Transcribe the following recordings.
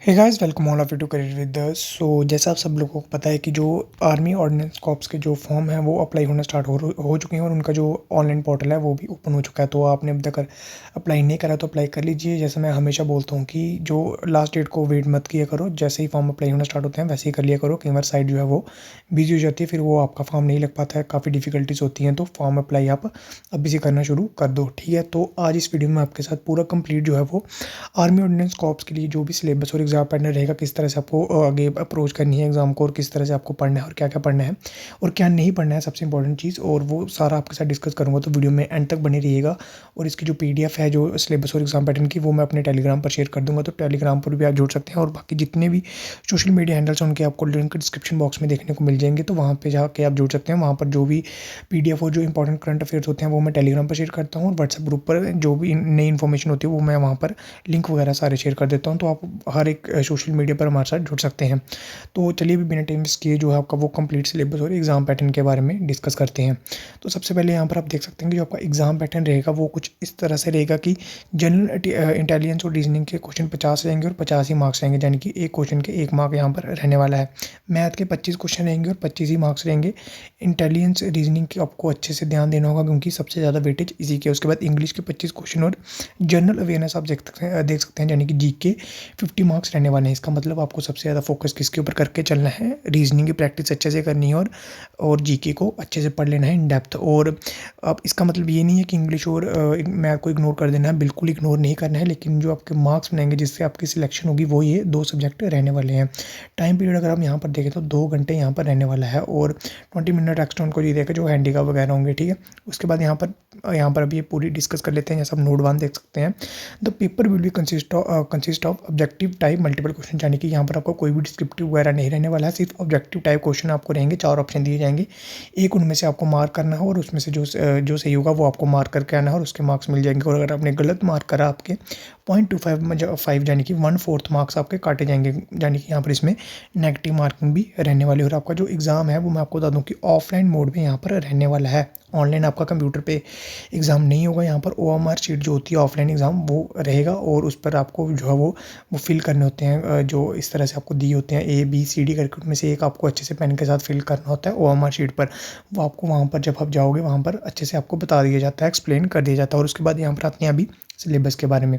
Hey guys welcome all of you to career with us. So जैसा आप सब लोगों को पता है कि जो आर्मी ऑर्डिनेंस कॉर्प्स के जो फॉर्म हैं वो अप्लाई होना स्टार्ट हो चुके हैं और उनका जो ऑनलाइन पोर्टल है वो भी ओपन हो चुका है। तो आपने अभी तक अप्लाई नहीं करा तो अप्लाई कर लीजिए। जैसे मैं हमेशा बोलता हूँ कि जो लास्ट डेट को वेट मत किया करो, जैसे ही फॉर्म अप्लाई होना स्टार्ट होते हैं वैसे ही कर लिया करो। कई बार साइट जो है वो बिजी हो जाती है, फिर वो आपका फॉर्म नहीं लग पाता है, काफ़ी डिफिकल्टीज होती हैं। तो फॉर्म अप्लाई आप अभी से करना शुरू कर दो, ठीक है। तो आज इस वीडियो में आपके साथ पूरा कंप्लीट जो है वो आर्मी ऑर्डिनेंस कॉर्प्स के लिए जो भी सिलेबस और एग्जाम पैटर्न रहेगा, किस तरह से आपको आगे अप्रोच करनी है एग्जाम को, और किस तरह से आपको पढ़ना है और क्या क्या पढ़ना है और क्या नहीं पढ़ना है, सबसे इंपॉर्टेंट चीज़, और वो सारा आपके साथ डिस्कस करूँगा। तो वीडियो में एंड तक बने रहिएगा। और इसकी जो PDF है जो सिलेबस और एग्जाम पैटर्न की, वो मैं अपने टेलीग्राम पर शेयर कर दूँगा। तो टेलीग्राम पर भी आप जुड़ सकते हैं, और बाकी जितने भी सोशल मीडिया हैंडल्स हैं उनके आपको लिंक डिस्क्रिप्शन बॉक्स में देखने को मिल जाएंगे। तो वहाँ पे जाके आप जुड़ सकते हैं। वहाँ पर जो भी PDF और जो इंपॉर्टेंट करंट अफेयर्स होते हैं वो मैं टेलीग्राम पर शेयर करता हूँ, और व्हाट्सएप ग्रुप पर जो भी नई इन्फॉर्मेशन होती है वो मैं वहाँ पर लिंक वगैरह सारे शेयर कर देता हूँ। तो आप हर एक सोशल मीडिया पर हमारे साथ जुड़ सकते हैं। तो चलिए, भी बिना टाइम वेस्ट किए जो है आपका वो कंप्लीट सिलेबस और एग्जाम पैटर्न के बारे में डिस्कस करते हैं। तो सबसे पहले यहाँ पर आप देख सकते हैं कि जो आपका एग्जाम पैटर्न रहेगा वो कुछ इस तरह से रहेगा कि जनरल इंटेलिजेंस और रीजनिंग के क्वेश्चन 50 रहेंगे और 50 ही मार्क्स रहेंगे, यानी कि एक क्वेश्चन के 1 मार्क यहाँ पर रहने वाला है। मैथ के 25 क्वेश्चन रहेंगे और 25 ही मार्क्स रहेंगे। इंटेलिजेंस रीजनिंग के आपको अच्छे से ध्यान देना होगा क्योंकि सबसे ज़्यादा वेटेज इसी के। उसके बाद इंग्लिश के 25 क्वेश्चन और जनरल अवेयरनेस आप देख सकते हैं, यानी कि GK 50 मार्क्स रहने वाले हैं। इसका मतलब आपको सबसे ज़्यादा फोकस किसके ऊपर करके चलना है, रीजनिंग की प्रैक्टिस अच्छे से करनी है और GK को अच्छे से पढ़ लेना है इन डेप्थ। और अब इसका मतलब ये नहीं है कि इंग्लिश और मैथ को इग्नोर कर देना है, बिल्कुल इग्नोर नहीं करना है, लेकिन जो आपके मार्क्स बनेंगे जिससे आपकी सिलेक्शन होगी वो ये 2 सब्जेक्ट रहने वाले हैं। टाइम पीरियड अगर आप यहाँ पर देखें तो 2 घंटे यहाँ पर रहने वाला है, और 20 मिनट एक्स्ट्रा उनको ये देगा जो हैंडीकैप वगैरह होंगे, ठीक है। उसके बाद यहाँ पर अभी ये पूरी डिस्कस कर लेते हैं। जैसे आप नोट 1 देख सकते हैं, the paper will be consist of objective type multiple question, यानी कि यहाँ पर आपको कोई भी डिस्क्रिप्टिव वगैरह नहीं रहने वाला है, सिर्फ ऑब्जेक्टिव टाइप क्वेश्चन आपको रहेंगे। 4 ऑप्शन दिए जाएंगे, एक उनमें से आपको मार्क करना हो और उसमें से जो सही होगा वो आपको मार्क करके आना है और उसके मार्क्स मिल जाएंगे। और अगर आपने गलत मार्क करा आपके 0.25 यानी कि 1/4 मार्क्स आपके काटे जाएंगे, यानी कि यहाँ पर इसमें नेगेटिव मार्किंग भी रहने वाली है। और आपका जो एग्ज़ाम है वो मैं आपको बता दूँ कि ऑफलाइन मोड में यहाँ पर रहने वाला है। ऑनलाइन आपका कंप्यूटर पे एग्ज़ाम नहीं होगा। यहाँ पर OMR शीट जो होती है ऑफलाइन एग्ज़ाम वो रहेगा, और उस पर आपको जो है वो फिल करने होते हैं, जो इस तरह से आपको दिए होते हैं ABCD करके, उनमें से एक आपको अच्छे से पेन के साथ फिल करना होता है OMR शीट पर। वो आपको वहाँ पर जब आप जाओगे वहाँ पर अच्छे से आपको बता दिया जाता है, एक्सप्लेन कर दिया जाता है। और उसके बाद यहाँ पर आते हैं अभी सिलेबस के बारे में।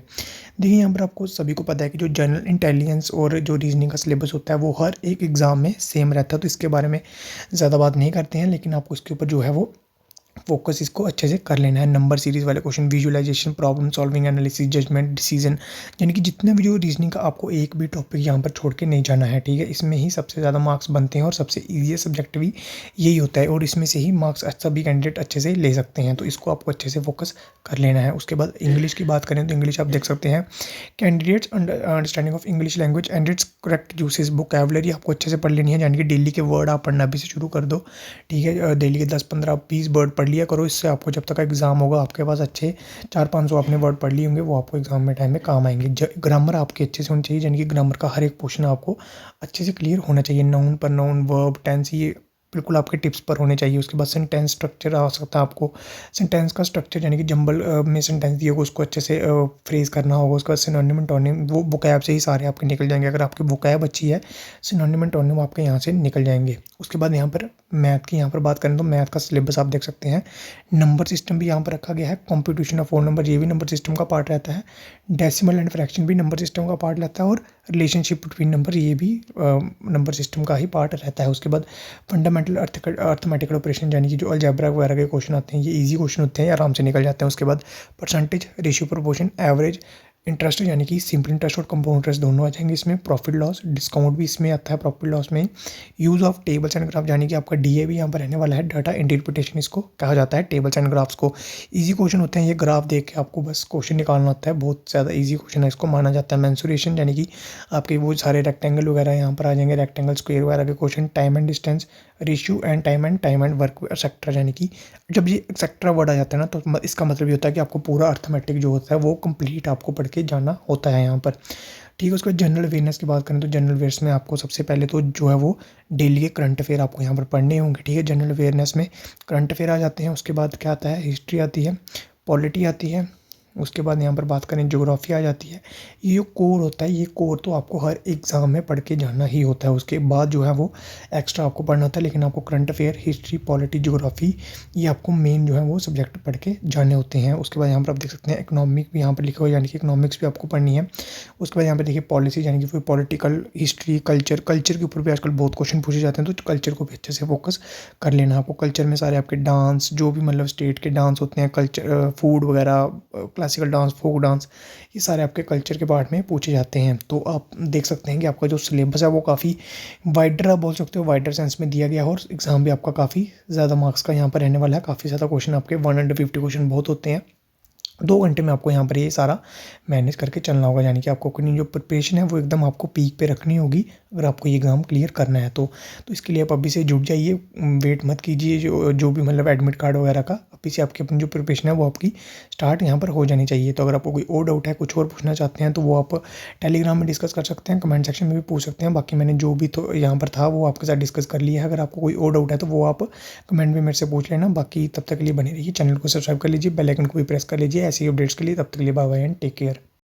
देखिए, यहाँ पर आपको सभी को पता है कि जो जनरल इंटेलिजेंस और जो रीजनिंग का सिलेबस होता है वो हर एक एग्ज़ाम में सेम रहता है। तो इसके बारे में ज़्यादा बात नहीं करते हैं, लेकिन आपको इसके ऊपर जो है वो फोकस इसको अच्छे से कर लेना है। नंबर सीरीज़ वाले question, visualisation, problem solving, analysis, judgement, decision, यानी कि जितने भी जो रीजनिंग का आपको एक भी टॉपिक यहाँ पर छोड़ के नहीं जाना है, ठीक है। इसमें ही सबसे ज़्यादा मार्क्स बनते हैं और सबसे ईजी सब्जेक्ट भी यही होता है, और इसमें से ही मार्क्स सभी कैंडिडेट अच्छे से ले सकते हैं। तो इसको आपको अच्छे से फोकस कर लेना है। उसके बाद इंग्लिश की बात करें तो इंग्लिश आप देख सकते हैं, candidates understanding of English language and it's correct usage, vocabulary आपको अच्छे से पढ़ लेनी है, यानी कि डेली के वर्ड आप पढ़ना अभी से शुरू कर दो, ठीक है। डेली के 10-15-20 वर्ड पढ़ लिया करो। इससे आपको जब तक एग्जाम होगा आपके पास अच्छे 400-500 आपने वर्ड पढ़ लिए होंगे, वो आपको एग्जाम में टाइम में काम आएंगे। ग्रामर आपकी अच्छे से होनी चाहिए, यानी कि ग्रामर का हर एक पोर्शन आपको अच्छे से क्लियर होना चाहिए। नाउन पर नाउन, वर्ब, टेंस, ये बिल्कुल आपके टिप्स पर होने चाहिए। उसके बाद सेंटेंस स्ट्रक्चर आ सकता है आपको, सेंटेंस का स्ट्रक्चर, यानी कि जंबल में सेंटेंस दिया होगा उसको अच्छे से फ्रेज करना होगा। उसके बाद सिनोनिम एंटोनिम, वो वोकैब से ही सारे आपके निकल जाएंगे। अगर आपकी वोकैब अच्छी है, सिनोनिम एंटोनिम आपके यहाँ से निकल जाएंगे। उसके बाद यहाँ पर मैथ की यहाँ पर बात करें तो मैथ का सिलेबस आप देख सकते हैं। नंबर सिस्टम भी यहाँ पर रखा गया है, कॉम्पिटिशन ऑफ 4 नंबर, ये भी नंबर सिस्टम का पार्ट रहता है। डेसिमल एंड फ्रैक्शन भी नंबर सिस्टम का पार्ट रहता है, और रिलेशनशिप बिटवीन नंबर, ये भी नंबर सिस्टम का ही पार्ट रहता है। उसके बाद फंडामेंटल अर्थमेटिकल ऑपरेशन, यानी कि जो अलजेब्रा वगैरह के क्वेश्चन आते हैं, ये इजी क्वेश्चन होते हैं, आराम से निकल जाते हैं। उसके बाद percentage, ratio, proportion, average, interest, यानी कि सिंपल इंटरेस्ट और कंपाउंड इंटरेस्ट दोनों आ जाएंगे इसमें। प्रॉफिट लॉस, डिस्काउंट भी इसमें आता है प्रॉफिट लॉस में। Use of tables and graph, यानी कि आपका DA भी यहाँ पर रहने वाला है, डाटा इंटरप्रिटेशन इसको कहा जाता है। टेबल्स एंड ग्राफ्स को इजी क्वेश्चन होते हैं, ये ग्राफ देख के आपको बस क्वेश्चन निकालना होता है, बहुत ज़्यादा इजी क्वेश्चन है, इसको माना जाता है। मेंसुरेशन, यानी कि आपके वो सारे रेक्टेंगल वगैरह यहाँ पर आ जाएंगे, रेक्टेंगल, स्क्वायर वगैरह के question. Time and distance, ratio and time and work sector, यानी कि जब ये एक्सेट्रा वर्ड आ जाता है ना तो इसका मतलब ये होता है कि आपको पूरा अर्थमेटिक जो होता है वो कंप्लीट आपको पढ़ के जाना होता है यहाँ पर, ठीक है। उसके बाद जनरल अवेयरनेस की बात करें तो जनरल अवेयरनेस में आपको सबसे पहले तो जो है वो डेली के करंट अफेयर आपको यहाँ पर पढ़ने होंगे, ठीक है। जनरल अवेयरनेस में करंट अफेयर आ जाते हैं। उसके बाद क्या आता है, हिस्ट्री आती है, पॉलिटी आती है, उसके बाद यहाँ पर बात करें ज्योग्राफी आ जाती है। ये जो कोर होता है, ये कोर तो आपको हर एग्ज़ाम में पढ़ के जाना ही होता है। उसके बाद जो है वो एक्स्ट्रा आपको पढ़ना होता है, लेकिन आपको current affair, history, polity, geography ये आपको मेन जो है वो सब्जेक्ट पढ़ के जाने होते हैं। उसके बाद यहाँ पर आप देख सकते हैं इकोनॉमिक भी यहाँ पर लिखा हुआ है, यानी कि इकोनॉमिक्स भी आपको पढ़नी है। उसके बाद यहाँ पे देखिए पॉलिसी, यानी कि पॉलिटिकल, हिस्ट्री, कल्चर, कल्चर के ऊपर भी आजकल बहुत क्वेश्चन पूछे जाते हैं, तो कल्चर को भी अच्छे से फोकस कर लेना आपको। कल्चर में सारे आपके डांस, जो भी मतलब स्टेट के डांस होते हैं, कल्चर, फूड वगैरह, क्लासिकल डांस, फोक डांस, ये सारे आपके कल्चर के पार्ट में पूछे जाते हैं। तो आप देख सकते हैं कि आपका जो सिलेबस है वो काफ़ी वाइडर, आप बोल सकते हो वाइडर सेंस में दिया गया है, और एग्ज़ाम भी आपका काफ़ी ज़्यादा मार्क्स का यहाँ पर रहने वाला है। काफ़ी ज़्यादा क्वेश्चन आपके 150 क्वेश्चन बहुत होते हैं। 2 घंटे में आपको यहाँ पर ये सारा मैनेज करके चलना होगा, यानी कि आपको अपनी जो प्रिपरेशन है वो एकदम आपको पीक पे रखनी होगी अगर आपको ये एग्ज़ाम क्लियर करना है तो। इसके लिए आप अभी से जुट जाइए, वेट मत कीजिए, जो भी मतलब एडमिट कार्ड वगैरह का अभी से आपकी अपनी जो प्रिपरेशन है वो आपकी स्टार्ट यहाँ पर हो जानी चाहिए। तो अगर आपको कोई और डाउट है, कुछ और पूछना चाहते हैं, तो वो आप टेलीग्राम में डिस्कस कर सकते हैं, कमेंट सेक्शन में भी पूछ सकते हैं। बाकी मैंने जो भी तो यहाँ पर था वो आपके साथ डिस्कस कर लिया है। अगर आपको कोई और डाउट है तो वो आप कमेंट में मेरे से पूछ लेना। बाकी तब तक के लिए बने रहिए, चैनल को सब्सक्राइब कर लीजिए, बेल आइकन को भी प्रेस कर लीजिए ऐसी अपडेट्स के लिए। तब तक के लिए bye bye and take care.